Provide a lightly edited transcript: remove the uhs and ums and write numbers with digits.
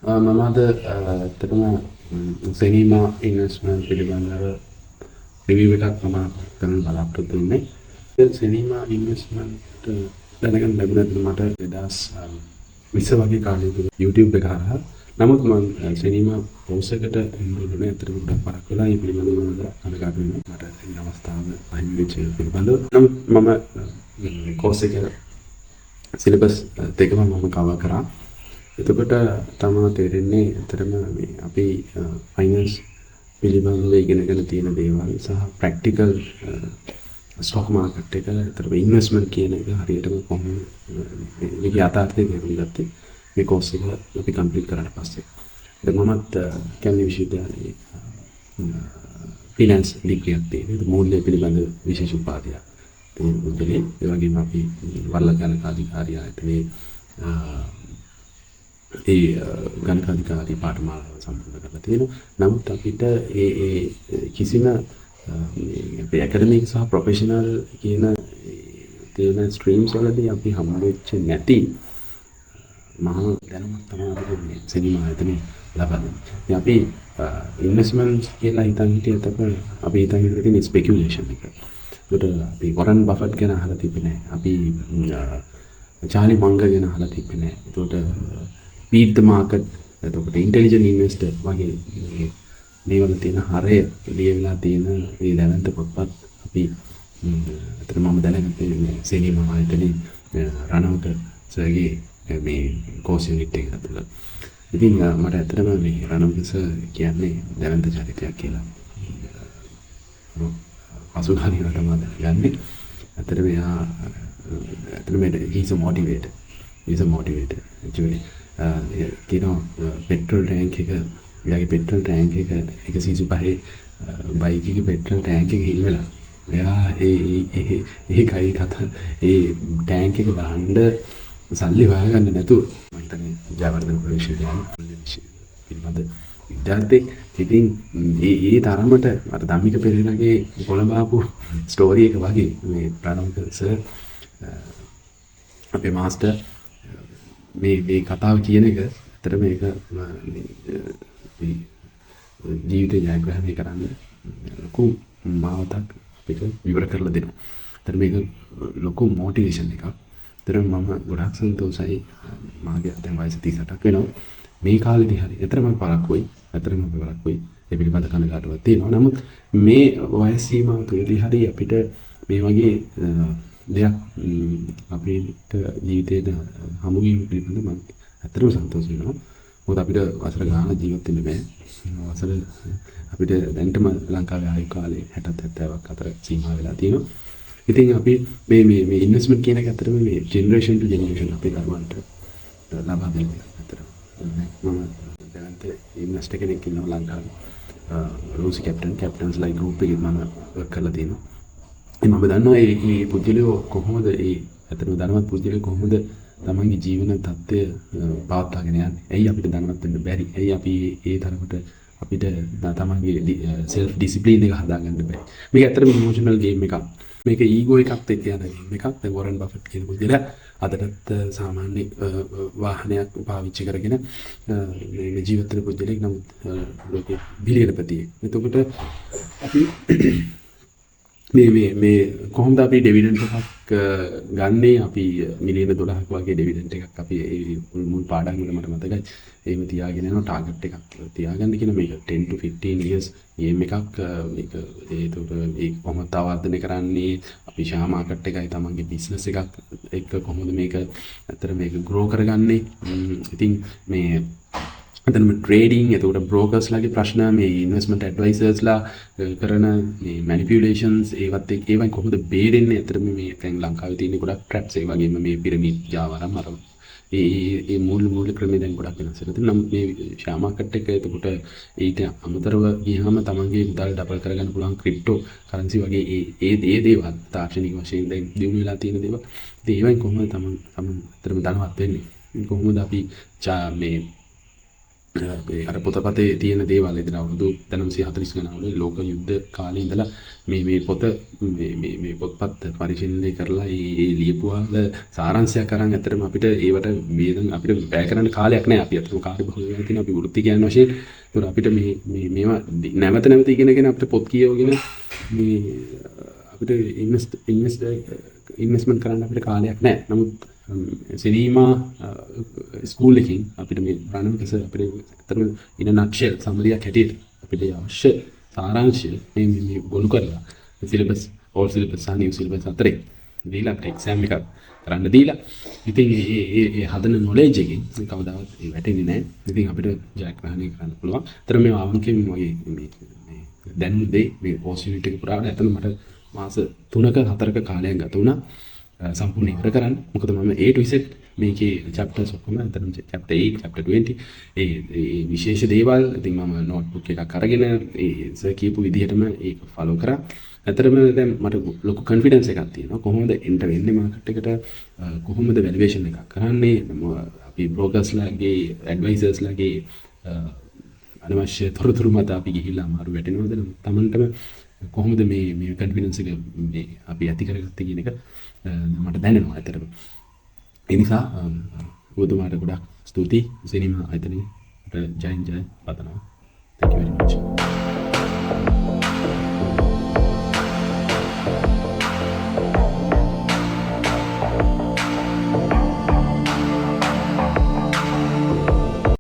මම අද ඇත්තටම සිනීමා ඉන්වෙස්ට්මන්ට් පිළිබඳව රිවිව් එකක් මම කරන්න බලාපොරොත්තු වෙන්නේ. සිනීමා ඉන්වෙස්ට්මන්ට් දැනගන්න ලැබුණත් මට 2020 වගේ කාලයක YouTube එක හරහා. නමුත් මම සිනීමා කෝස් එකට එන්නේ ඇත්තටම ගොඩක් පරක් වෙලා මේ පිළිබඳව මම අනගාට වෙනවා. මට මේ අවස්ථාව අහිමි වෙච්ච පිළිබඳව. නමුත් මම කෝස් එක සිලබස් දෙකම මම කවර් කරා. එතකොට තමා තේරෙන්නේ ඇත්තටම මේ අපි ෆයිනෑන්ස් පිළිබඳව ඉගෙනගෙන තියෙන දේවල් සහ ප්‍රැක්ටිකල් ස්ටොක් මාකට් එක ඇත්තටම ඉන්වෙස්ට්මන්ට් කියන එක හරියටම කොහොමද මේක යථාර්ථය තේරුම් ගත්තේ මේ කෝස් එක අපි කම්ප්ලීට් කරාට පස්සේ. දැන් මමත් කැලණි විශ්වවිද්‍යාලයේ ෆිනෑන්ස් ඩිග්‍රියක් තියෙනවා. මූල්‍ය පිළිබඳ විශේෂ උපාධියක් තියෙනවා. ඒ වගේම අපි වරලගණක අධිකාරිය ආයතනයේ ඒ ගණකාධිකාරී පාඨමාලාව සම්පූර්ණ කරලා තියෙනවා. නමුත් අපිට කිසිම මේ ඇකඩමික් සහ ප්‍රොෆෙෂනල් කියන තියෙන ස්ට්‍රීම්ස් වලදී අපි හම්බ වෙච්ච නැති මහා දැනුමක් තමයි අපිට මේ සිනීමා ආයතනයේ ලබන්නේ. ඉතින් අපි ඉන්වෙස්ට්මන්ට්ස් කියලා හිතන් හිටියත් අපි හිතන් හිටියේ තියෙන ස්පෙකියුලේෂන් එක. ඒකට අපි වොරන් බෆට් ගැන අහලා තිබෙන්නේ නැහැ. අපි චාලි මංග ගැන අහලා තිබෙන්නේ නැහැ. ඒකට beat the market එතකොට intelligent investor වගේ මේවල තියෙන හරය ලියවිලා තියෙන මේ දැවැන්ත පොත්පත් අපි අතන මම දැනගත්තේ මේ සිනීමා ආයතනයේ රණවක සර්ගේ මේ කෝස් යුනිට් එක ඇතුළත. ඉතින් මට ඇත්තටම මේ රණවක සර් කියන්නේ දැවැන්ත චරිතයක් කියලා. අසුඛානියට මම යන්නේ. ඇත්තටම එයා ඇත්තටම he's a motivator actually. කියනවා පෙට්‍රල් ටැංක් එක එයාගේ පෙට්‍රල් ටැංක් එක 135 බයික් එකේ පෙට්‍රල් ටැංක් එක හිල් වෙලා එයා ඒකයි කතා ඒ ටැංක් එක දාන්න සල්ලි හොයාගන්න නැතුව මම හිතන්නේ ජයවර්ධන ප්‍රවේශය පිළිබඳ විද්‍යාර්ථී ඉතින් ඒ තරමට අර ධම්මික පෙරේරාගේ කොළඹ ආපු ස්ටෝරි එක වගේ මේ ප්‍රණවක සර් අපේ මාස්ටර් මේ කතාව කියන එක ඇත්තට මේක ජීවිතේ ජයග්‍රහණය කරන්න ලොකු මාවතක් අපිට විවර කරලා දෙනවා. ඇත්තට මේක ලොකු මොටිවේෂන් එකක්. ඇත්තට මම ගොඩක් සන්තෝෂයි මාගේ දැන් වයස 38ක් වෙනවා. මේ කාලෙදී හරි ඇත්තටම පරක්කුයි. ඇත්තටම පරක්කුයි. ඒ පිළිබඳ කනගාටුවක් තියෙනවා. නමුත් මේ වයස් සීමාව තුළදී හරි අපිට මේ වගේ දෙයක් අපිට ජීවිතේට හමු වීම පිළිබඳව මම ඇත්තටම සන්තෝෂ වෙනවා. මොකද අපිට වසර ගානක් ජීවත් වෙන්න බෑ. වසර අපිට දැන්ටම ලංකාවේ ආයු කාලේ 60 70ක් අතර සීමා වෙලා තියෙනවා. ඉතින් අපි මේ ඉන්වෙස්ට්මන්ට් කියන එක ඇත්තටම මේ ජෙනරේෂන් ටු ජෙනරේෂන් අපේ දරුවන්ට ලබා දෙන්න ඇත්තටම. මම දැනන්ත ඉන්වෙස්ටර් කෙනෙක් ඉන්නවා ලංකාවේ. රූසි කැප්ටන්ස්ලා ගෲප් එකේ මම වර්ක් කරලා තියෙනවා. මම දන්නවා මේ පුද්ගලයෝ කොහොමද ඇත්තටම ධනවත් පුද්ගලයෝ කොහොමද තමන්ගේ ජීවන තත්ත්වය පවත්වාගෙන යන්නේ. ඇයි අපිට ධනවත් වෙන්න බැරි? ඇයි අපි ඒ තරමට අපිට තමන්ගේ self discipline එක හදාගන්න බැරි? මේක ඇත්තටම emotional game එකක්. මේක ඊගෝ එකක් එක්ක යන game එකක්. දැන් වොරන් බෆට් කියන පුද්ගලයා අදටත් සාමාන්‍ය වාහනයක් පාවිච්චි කරගෙන මේ ජීවත් වෙන පුද්ගලෙක්. නමුත් ලෝකේ බිලියනපතියෙක්. එතකොට අපි මේ කොහොමද අපි ඩිවිඩන්ඩ් එකක් ගන්නේ? අපි මිලියන 12ක් වගේ ඩිවිඩන්ඩ් එකක් අපි මුල් පාඩම් වල මට මතකයි. එහෙම තියාගෙන යනවා ටාගට් එකක් තියාගන්න කියන මේක 10 to 15 years ගේම් එකක්. මේක ඒක කොහොමද තවර්ධනය කරන්නේ? අපි ෂෙයා මාකට් එකයි තමන්ගේ බිස්නස් එකක් එක්ක කොහොමද මේක ඇත්තට මේක ග්‍රෝ කරගන්නේ? ඉතින් මේ එතනම ට්‍රේඩින් එතකොට බ්‍රෝකර්ස්ලාගේ ප්‍රශ්න මේ ඉන්වෙස්ට්මන්ට් ඇඩ්වයිසර්ස්ලා කරන මේ මැනිපියුලේෂන්ස් ඒවත් එක්ක ඒවයින් කොහොමද බේරෙන්නේ? ඇත්තටම මේ දැන් ලංකාවේ තියෙන ගොඩක් ට්‍රැප්ස් ඒ වගේම මේ පිරමිඩ් ජාවාරම් අර ඒ මූල ක්‍රමේ දැන් ගොඩක් වෙනස් වෙලා තියෙනවා. නමුත් මේ ෂෙයා මාකට් එක එතකොට ඊට අමතරව ගියාම තමන්ගේ මුදල් ඩබල් කරගන්න පුළුවන් ක්‍රිප්ටෝ කරන්සි වගේ ඒ දේවල් තාක්ෂණික වශයෙන් දැන් දියුණු වෙලා තියෙන දේවල්. ඉතින් ඒවයින් කොහොමද තමන් ඇත්තටම ධනවත් වෙන්නේ? කොහොමද අපි මේ අර පොතපතේ තියෙන දේවල් ඉතින් අවුරුදු 1940 ගණන්වල ලෝක යුද්ධ කාලේ ඉඳලා මේ පොත මේ පොත්පත් පරිශීලනය කරලා ඒ ලියපුවාල සාරාංශයක් අරන් ඇත්තටම අපිට ඒවට වේදන් අපිට වැය කරන්න කාලයක් නැහැ. අපි අතන කාර්ය බහුල වෙලා තියෙන අපි වෘත්තිකයන් වශයෙන් ඒතර අපිට මේවා නැවත ඉගෙනගෙන අපිට පොත් කියවගෙන මේ අපිට ඉන්වෙස්ට්මන්ට් කරන්න අපිට කාලයක් නැහැ. නමුත් සිනීමා ස්කූල් එකකින් අපිට මේ ප්‍රාණවිකස අපිට ඇත්තටම ඉන නක්ෂල් සම්මලියක් හැටියට අපිට අවශ්‍ය සාරාංශය මේ ගොනු කරලා සිලබස් ඕල් සිලබස් සහ නිව් සිලබස් අතරේ දීලා අපිට එක්සෑම් එකක් කරන්න දීලා ඉතින් ඒ හදන නොලෙජ් එකෙන් කවදාවත් ඒ වැටෙන්නේ නැහැ. ඉතින් අපිට ජයග්‍රහණය කරන්න පුළුවන්. ඒතර මේ ආවුන්කේ මේ දැනුම් දෙයි මේ පෝස්ට් යුනිට් එක පුරාවට ඇත්තටම මට මාස 3ක 4ක කාලයක් ගත වුණා. සම්පූර්ණ ඉවර කරන්න. මොකද මම A to Z මේකේ chapters ඔක්කොම අතන chapter 8 chapter 20 ඒ විශේෂ දේවල් ඉතින් මම notebook එකක් අරගෙන ඒ සර් කියපු විදිහටම ඒක follow කරා. ඇත්තටම දැන් මට ලොකු confidence එකක් තියෙනවා. කොහොමද enter වෙන්නේ market එකට කොහොමද valuation එකක් කරන්නේ අපි brokers ලාගේ advisors ලාගේ අනවශ්‍ය තොරතුරු මත අපි ගිහිල්ලා අමාරු වැටෙනවද තමන්ටම කොහොමද මේ confidence එක මේ අපි ඇති කරගත්තේ කියන එක මට දැනෙනවා ඇත්තටම. ඒ නිසා ඔබතුමාට ගොඩක් ස්තුතියි සිනමා ආයතනයේ ජයෙන් ජය පතනවා. Thank you very much.